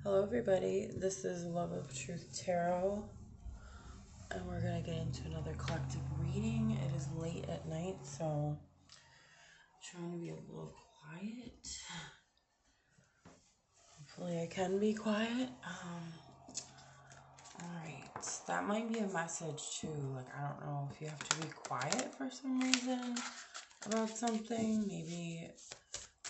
Hello, everybody. This is Love of Truth Tarot, and we're going to get into another collective reading. It is late at night, so I'm trying to be a little quiet. Hopefully, I can be quiet. Alright, that might be a message too. Like, I don't know if you have to be quiet for some reason about something. Maybe it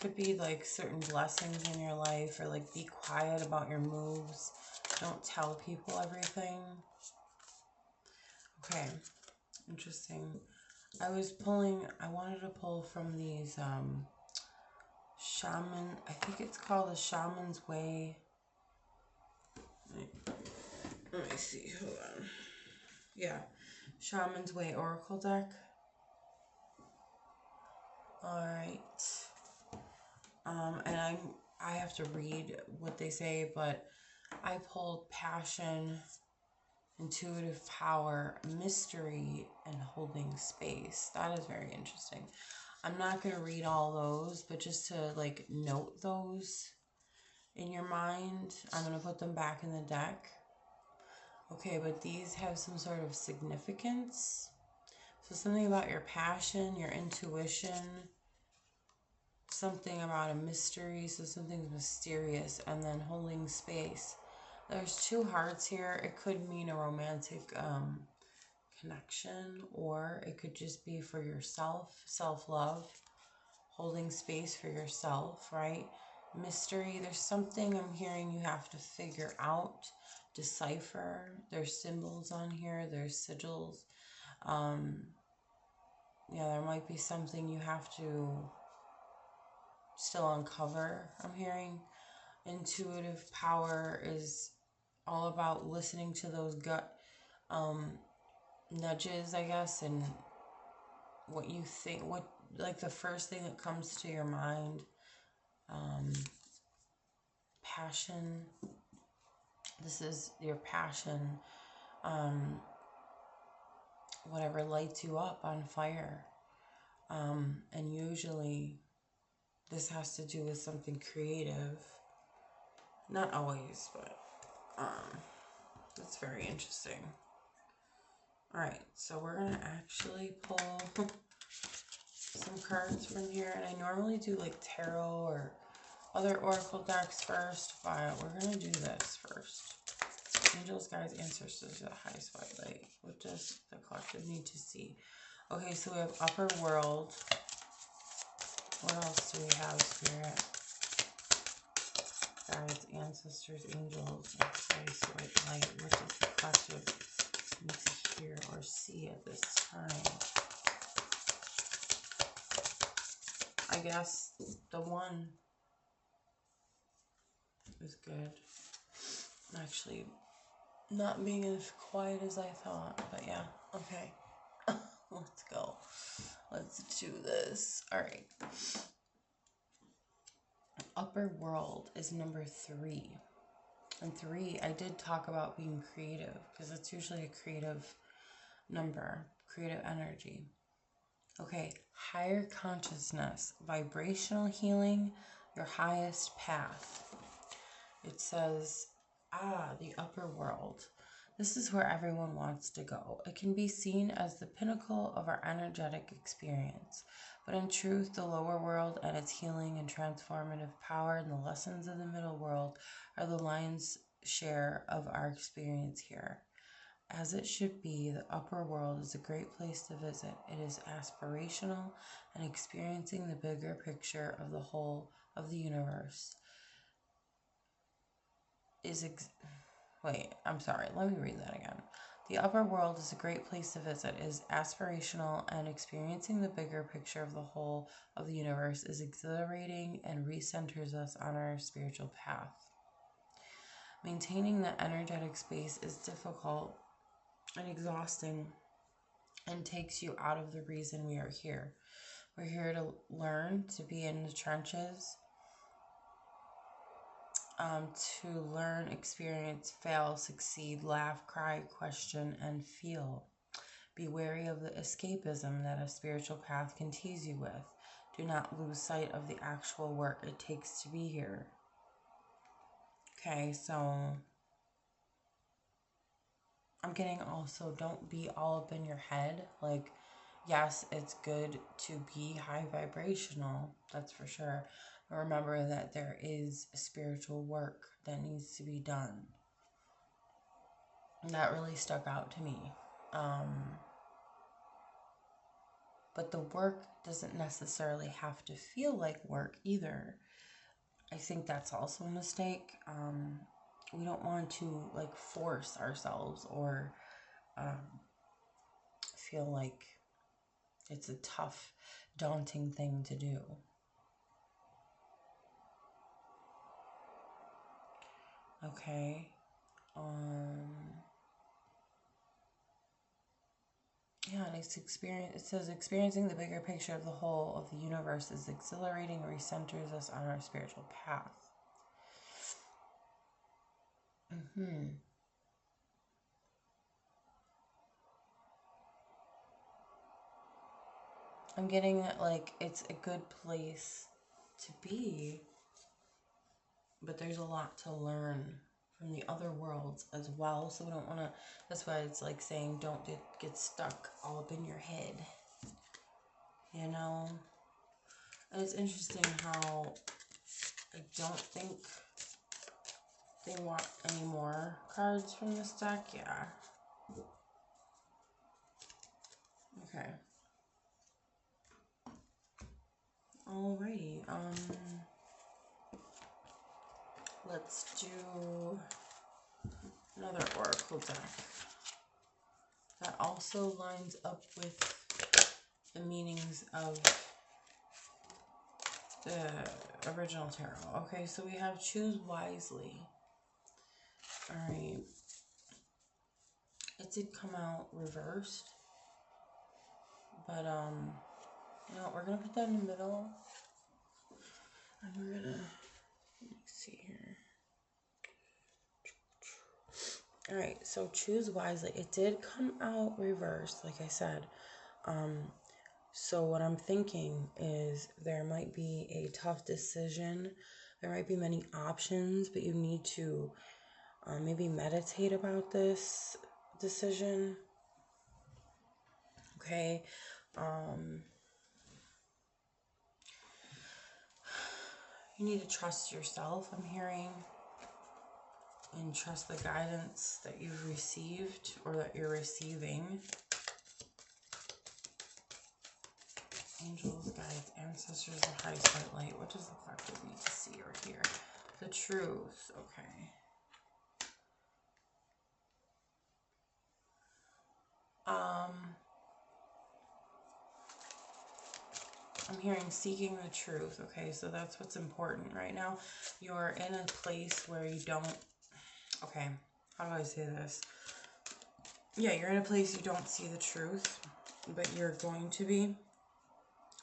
could be like certain blessings in your life, or like be quiet about your moves. Don't tell people everything. Okay, interesting. I wanted to pull from these shaman, I think it's called the Shaman's Way. Let me see, hold on. Yeah, Shaman's Way Oracle deck. Alright. And I have to read what they say, but I pulled Passion, Intuitive Power, Mystery, and Holding Space. That is very interesting. I'm not going to read all those, but just to like note those in your mind. I'm going to put them back in the deck. Okay, but these have some sort of significance. So something about your passion, your intuition, something about a mystery, so something's mysterious, and then holding space. There's two hearts here. It could mean a romantic connection, or it could just be for yourself, self-love, holding space for yourself, right? Mystery, there's something I'm hearing you have to figure out, decipher. There's symbols on here, there's sigils. Yeah, there might be something you have to still uncover, I'm hearing. Intuitive power is all about listening to those gut nudges, I guess, and what you think, what, like the first thing that comes to your mind. Passion, this is your passion, whatever lights you up on fire. And usually this has to do with something creative. Not always, but it's very interesting. Alright, so we're going to actually pull some cards from here. And I normally do like tarot or other oracle decks first, but we're going to do this first. Angels, guides, ancestors, the highest white light. What does the collective need to see? Okay, so we have upper world. What else do we have, spirit? Guides, ancestors, angels, and highest white light. What does the collective need to hear or see at this time? I guess the one is good. Actually, not being as quiet as I thought, but yeah, okay. Let's go. Let's do this. Alright. Upper world is number 3. And 3, I did talk about being creative, because it's usually a creative number, creative energy. Okay, higher consciousness, vibrational healing, your highest path. It says, the upper world. This is where everyone wants to go. It can be seen as the pinnacle of our energetic experience. But in truth, the lower world and its healing and transformative power and the lessons of the middle world are the lion's share of our experience here. As it should be, the upper world is a great place to visit. It is aspirational and experiencing the bigger picture of the whole of the universe. Wait, I'm sorry. Let me read that again. The upper world is a great place to visit. It is aspirational and experiencing the bigger picture of the whole of the universe is exhilarating and recenters us on our spiritual path. Maintaining the energetic space is difficult and exhausting and takes you out of the reason we are here. We're here to learn, to be in the trenches, to learn, experience, fail, succeed, laugh, cry, question, and feel. Be wary of the escapism that a spiritual path can tease you with. Do not lose sight of the actual work it takes to be here. Okay, so I'm getting also, don't be all up in your head. Like, yes, it's good to be high vibrational, that's for sure. But remember that there is spiritual work that needs to be done. And that really stuck out to me. But the work doesn't necessarily have to feel like work either. I think that's also a mistake. We don't want to like force ourselves or feel like it's a tough, daunting thing to do. Okay. Yeah, and it says experiencing the bigger picture of the whole of the universe is exhilarating and recenters us on our spiritual path. I'm getting that like it's a good place to be, but there's a lot to learn from the other worlds as well. So we don't want to, that's why it's like saying don't get stuck all up in your head, you know? And it's interesting how I don't think they want any more cards from this deck. Yeah. Okay. Alrighty. Let's do another oracle deck that also lines up with the meanings of the original tarot. Okay, so we have choose wisely. Alright. It did come out reversed. But you know, we're gonna put that in the middle. And we're gonna, let me see here. Alright, so choose wisely. It did come out reversed, like I said. So what I'm thinking is there might be a tough decision. There might be many options, but you need to maybe meditate about this decision. Okay. You need to trust yourself, I'm hearing, and trust the guidance that you've received or that you're receiving. Angels, guides, ancestors, the highest white light. What does the collective need to see or hear? The truth. Okay. I'm hearing seeking the truth. Okay, so that's what's important right now. You're in a place where you don't... Okay, how do I say this? Yeah, you're in a place you don't see the truth, but you're going to be.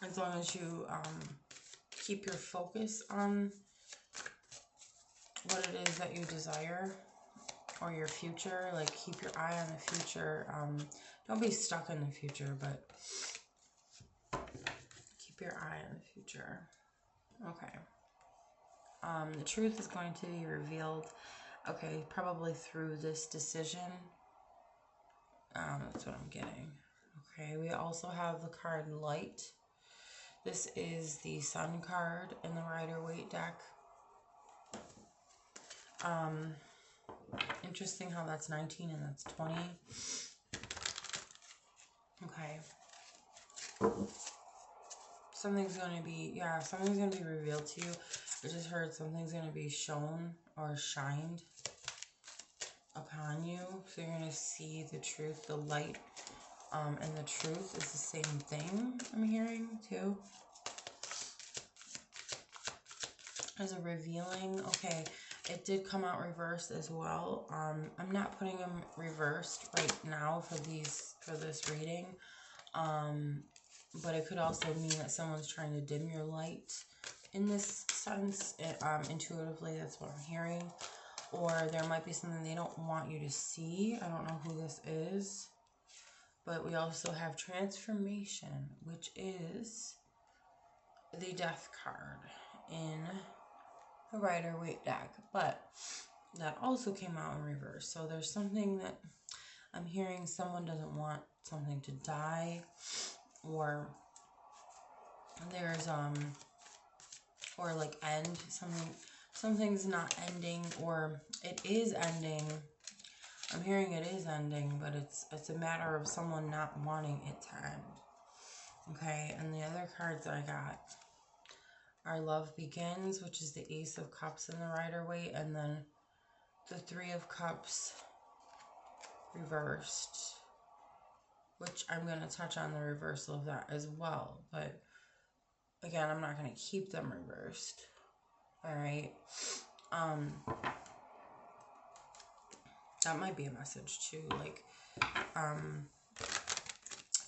As long as you keep your focus on what it is that you desire or your future. Like, keep your eye on the future. Don't be stuck in the future, but keep your eye on the future. Okay. The truth is going to be revealed, okay, probably through this decision. That's what I'm getting. Okay, we also have the card Light. This is the Sun card in the Rider-Waite deck. Interesting how that's 19 and that's 20. Okay. Something's going to be, yeah, something's going to be revealed to you. I just heard something's going to be shown or shined upon you. So you're going to see the truth, the light, and the truth is the same thing, I'm hearing, too. As a revealing, okay, it did come out reversed as well. I'm not putting them reversed right now for this reading. But it could also mean that someone's trying to dim your light in this sense. Intuitively, that's what I'm hearing. Or there might be something they don't want you to see. I don't know who this is. But we also have transformation, which is the Death card in the Rider-Waite deck. But that also came out in reverse. So there's something that I'm hearing, someone doesn't want something to die, or there's or like end something, something's not ending, or it is ending. I'm hearing it is ending, but it's a matter of someone not wanting it to end. Okay, and the other cards I got are Love Begins, which is the Ace of Cups in the Rider-Waite, and then the Three of Cups reversed, which I'm going to touch on the reversal of that as well. But again, I'm not going to keep them reversed. All right. That might be a message too. Like,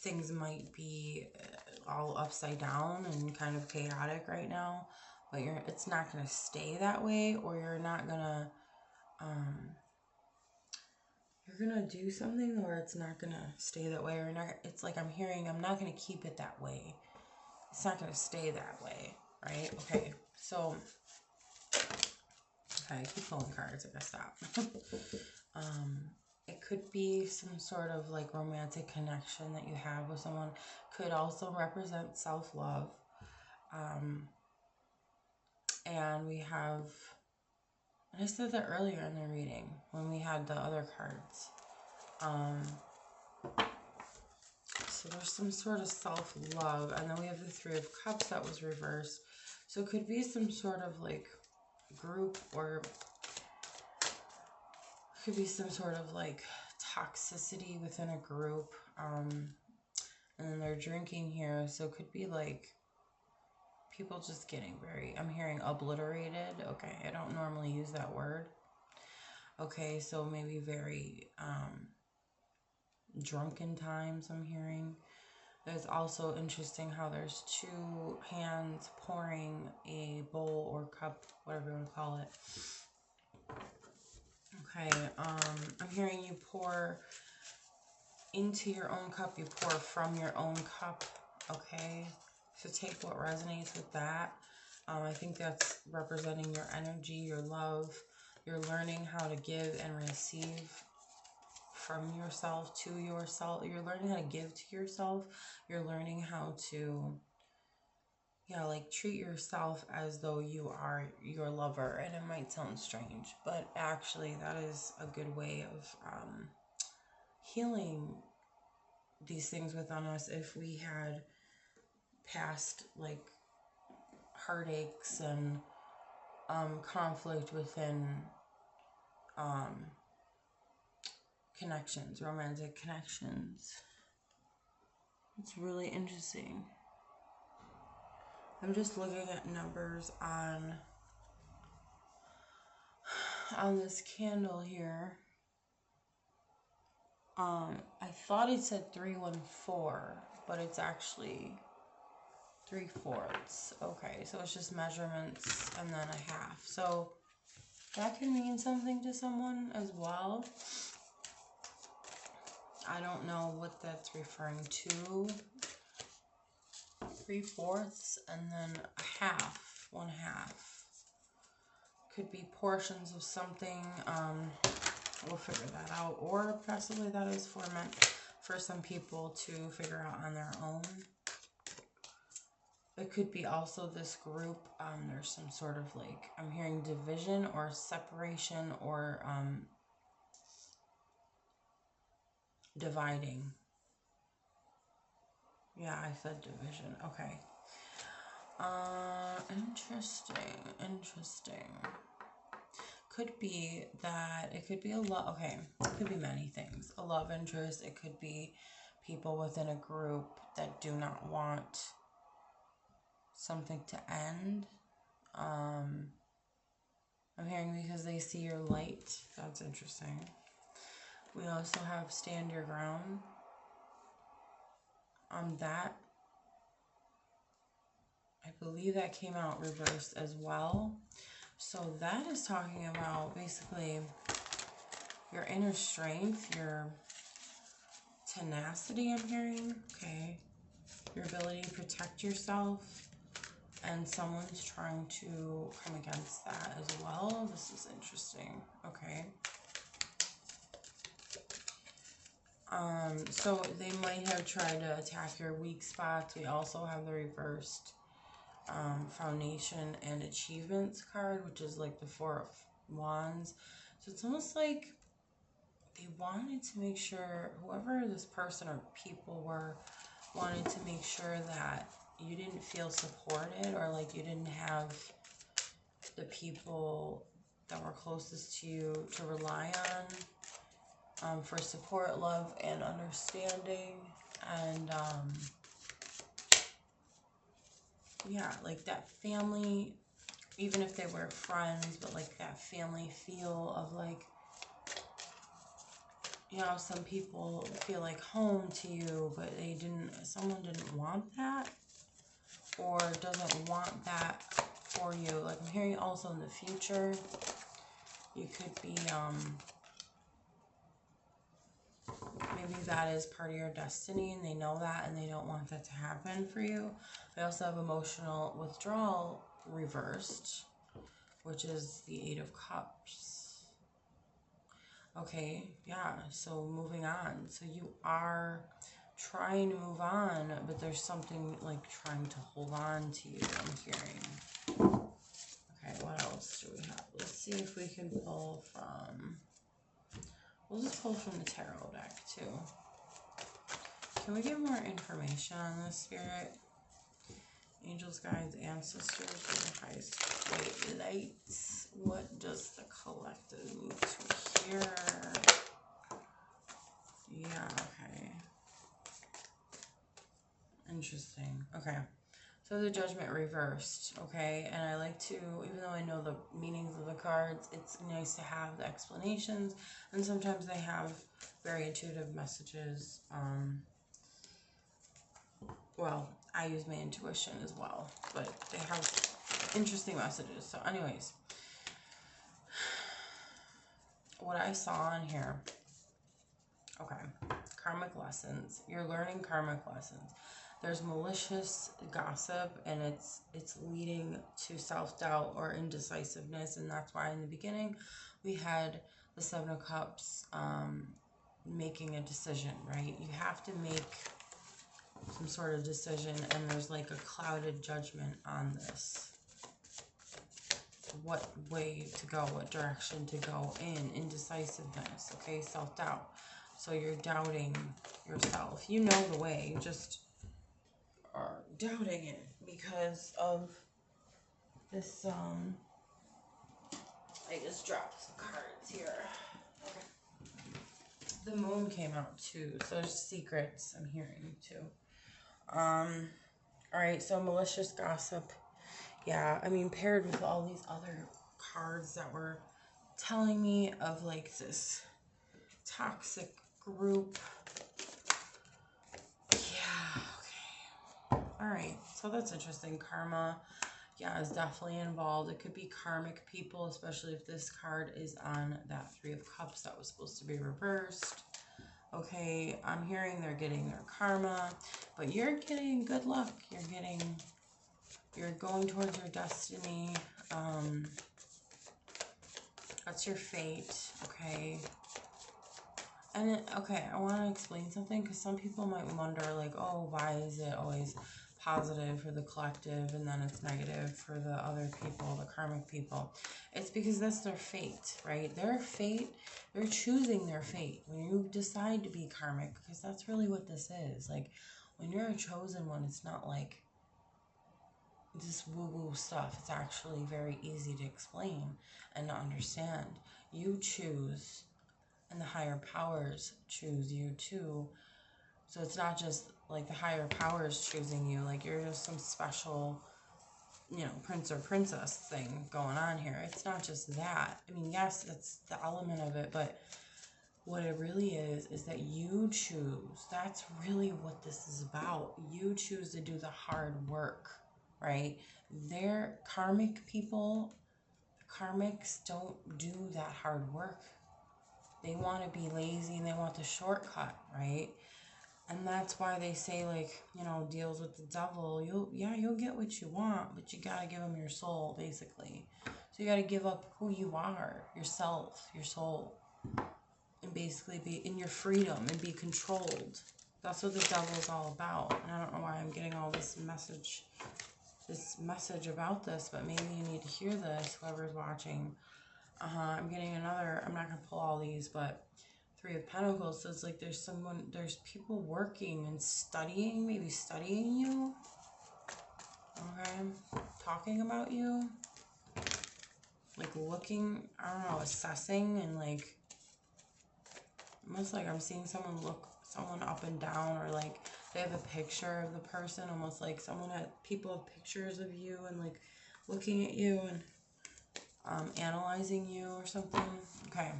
things might be all upside down and kind of chaotic right now, but it's not going to stay that way, or you're not going to, you're going to do something where it's not going to stay that way, or not. It's like I'm hearing, I'm not going to keep it that way. It's not going to stay that way, right? Okay, so, okay, I keep pulling cards, I gotta stop. It could be some sort of like romantic connection that you have with someone. Could also represent self-love. And we have, and I said that earlier in the reading when we had the other cards. So there's some sort of self-love, and then we have the Three of Cups that was reversed. So it could be some sort of like group, or could be some sort of like toxicity within a group. And then they're drinking here, so it could be like people just getting very, I'm hearing obliterated. Okay, I don't normally use that word. Okay, so maybe very drunken times, I'm hearing. There's also interesting how there's two hands pouring a bowl or cup, whatever you want to call it. Okay, I'm hearing you pour into your own cup, you pour from your own cup. Okay, so take what resonates with that. I think that's representing your energy, your love. You're learning how to give and receive from yourself to yourself. You're learning how to give to yourself. You're learning how to, yeah, like treat yourself as though you are your lover. And it might sound strange, but actually that is a good way of healing these things within us. If we had past like heartaches and conflict within connections, romantic connections. It's really interesting. I'm just looking at numbers on this candle here. I thought it said 314, but it's actually 3/4. Okay, so it's just measurements and then a half. So that can mean something to someone as well. I don't know what that's referring to. 3/4 and then a half, 1/2. Could be portions of something. We'll figure that out. Or possibly that is meant for some people to figure out on their own. It could be also this group. There's some sort of like, I'm hearing division or separation or dividing. Yeah, I said division. Okay. Interesting. Could be that it could be a love. Okay, it could be many things. A love interest. It could be people within a group that do not want something to end. I'm hearing because they see your light. That's interesting. We also have stand your ground. That, I believe that came out reversed as well. So that is talking about basically your inner strength, your tenacity, I'm hearing. Okay. Your ability to protect yourself. And someone's trying to come against that as well. This is interesting. Okay. So they might have tried to attack your weak spots. We also have the reversed foundation and achievements card, which is like the Four of Wands. So it's almost like they wanted to make sure, whoever this person or people were, wanted to make sure that you didn't feel supported, or like you didn't have the people that were closest to you to rely on for support, love, and understanding. And yeah, like that family, even if they were friends, but like that family feel of like, you know, some people feel like home to you, but someone didn't want that, or doesn't want that for you. Like I'm hearing also in the future, you could be, maybe that is part of your destiny and they know that and they don't want that to happen for you. I also have emotional withdrawal reversed, which is the Eight of Cups. Okay, yeah, so moving on. So you are trying to move on, but there's something like trying to hold on to you, I'm hearing. Okay, what else do we have? Let's see if we can pull from... We'll just pull from the tarot deck, too. Can we get more information on this, Spirit? Angels, guides, ancestors, and highest white lights. What does the collective need to hear? Yeah, okay. Interesting. Okay. So the Judgment reversed, okay? And I like to, even though I know the meanings of the cards, it's nice to have the explanations. And sometimes they have very intuitive messages. Well, I use my intuition as well, but they have interesting messages. So anyways, what I saw in here, okay, karmic lessons. You're learning karmic lessons. There's malicious gossip, and it's leading to self-doubt or indecisiveness, and that's why in the beginning we had the Seven of Cups making a decision, right? You have to make some sort of decision, and there's like a clouded judgment on this. What way to go, what direction to go in, indecisiveness, okay, self-doubt. So you're doubting yourself. You know the way, you just are doubting it because of this, I just dropped some cards here. Okay. The moon came out too, so there's secrets I'm hearing too. Alright, so malicious gossip. Yeah, I mean, paired with all these other cards that were telling me of like this toxic group. Yeah, okay. Alright, so that's interesting. Karma, yeah, is definitely involved. It could be karmic people, especially if this card is on that Three of Cups that was supposed to be reversed. Okay, I'm hearing they're getting their karma, but you're getting good luck. You're going towards your destiny. That's your fate, okay? And okay, I want to explain something because some people might wonder, like, oh, why is it always positive for the collective and then it's negative for the other people, the karmic people? It's because that's their fate, right? Their fate, they're choosing their fate. When you decide to be karmic, because that's really what this is. Like, when you're a chosen one, it's not like this woo-woo stuff. It's actually very easy to explain and to understand. You choose, and the higher powers choose you too. So it's not just like the higher powers choosing you, like you're just some special, you know, prince or princess thing going on here. It's not just that. I mean, yes, that's the element of it, but what it really is that you choose. That's really what this is about. You choose to do the hard work, right? They're karmic people. Karmics don't do that hard work. They want to be lazy and they want the shortcut, right? And that's why they say, like, you know, deals with the devil. You'll get what you want, but you gotta give them your soul, basically. So you got to give up who you are, yourself, your soul, and basically be in your freedom and be controlled. That's what the devil's all about. And I don't know why I'm getting all this message about this, but maybe you need to hear this, whoever's watching. I'm getting another, I'm not going to pull all these, but Three of Pentacles. So it's like there's people working and studying, maybe studying you. Okay. Talking about you. Like looking, I don't know, assessing and like, almost like I'm seeing someone up and down, or like they have a picture of the person, almost like people have pictures of you and like looking at you and analyzing you or something. Okay,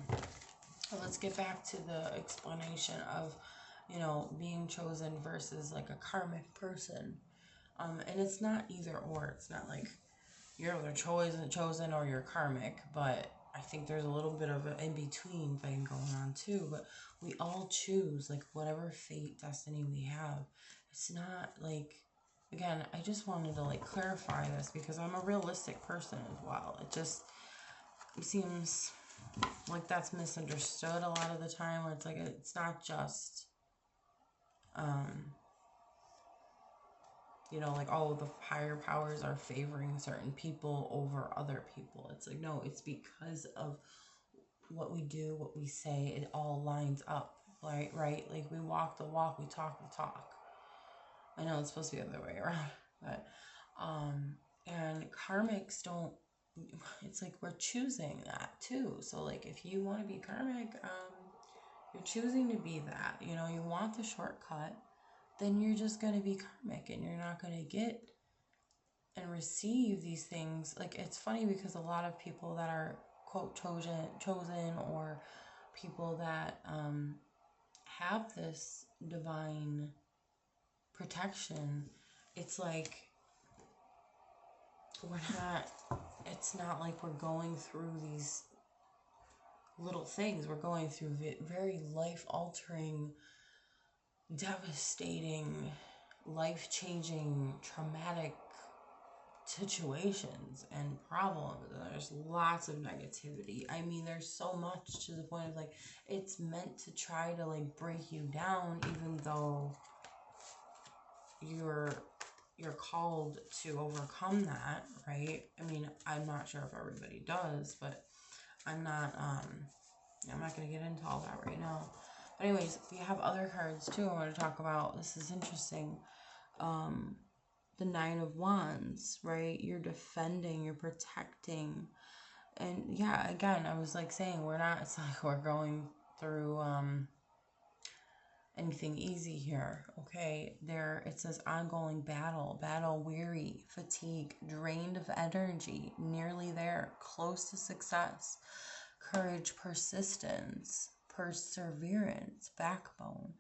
so let's get back to the explanation of, being chosen versus like a karmic person. And it's not either or. It's not like you're either chosen or you're karmic, but I think there's a little bit of an in-between thing going on too. But we all choose like whatever fate, destiny we have. It's not like, again, I just wanted to like clarify this because I'm a realistic person as well. It seems like that's misunderstood a lot of the time, where it's like it's not just like, oh, the higher powers are favoring certain people over other people. It's like, no, it's because of what we do, what we say, it all lines up, right? Like we walk the walk, we talk the talk. I know it's supposed to be the other way around, but and karmics don't, it's like we're choosing that too. So like if you want to be karmic, you're choosing to be that. You want the shortcut, then you're just going to be karmic and you're not going to get and receive these things. Like, it's funny because a lot of people that are quote chosen or people that have this divine protection, it's like it's not like we're going through these little things. We're going through very life-altering, devastating, life-changing, traumatic situations and problems. There's lots of negativity. I mean, there's so much to the point of like it's meant to try to like break you down, even though you're called to overcome that, right? I mean, I'm not sure if everybody does, but I'm not going to get into all that right now. But anyways, we have other cards too I want to talk about. This is interesting. The Nine of Wands, right? You're defending, you're protecting. And yeah, again, I was like saying, it's like we're going through anything easy here, okay? It says ongoing battle weary, fatigue, drained of energy, nearly there, close to success, courage, persistence, perseverance, backbone,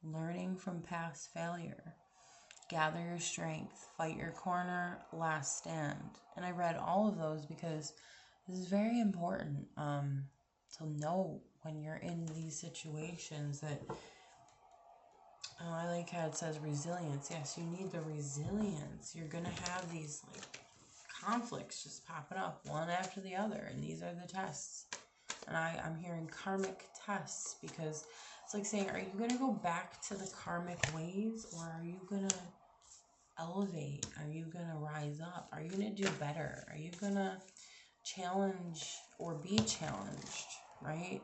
learning from past failure. Gather your strength, fight your corner, last stand. And I read all of those because this is very important to know when you're in these situations that, I like how it says resilience. Yes, you need the resilience. You're going to have these like conflicts just popping up one after the other. And these are the tests. And I'm hearing karmic tests because it's like saying, are you going to go back to the karmic ways, or are you going to elevate? Are you going to rise up? Are you going to do better? Are you going to challenge or be challenged, right?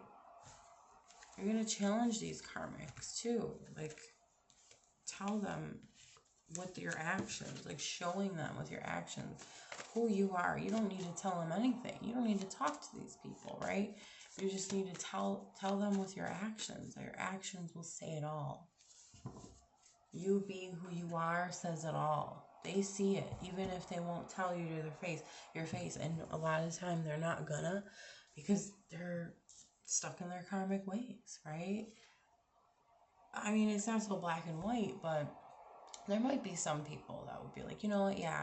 You're going to challenge these karmics too. Like, tell them with your actions, like showing them with your actions who you are. You don't need to tell them anything. You don't need to talk to these people, right? You just need to tell them with your actions. Your actions will say it all. You being who you are says it all. They see it, even if they won't tell you to your face. And a lot of the time they're not gonna, because they're stuck in their karmic ways, right? I mean, it's not so black and white, but there might be some people that would be like, you know what, yeah,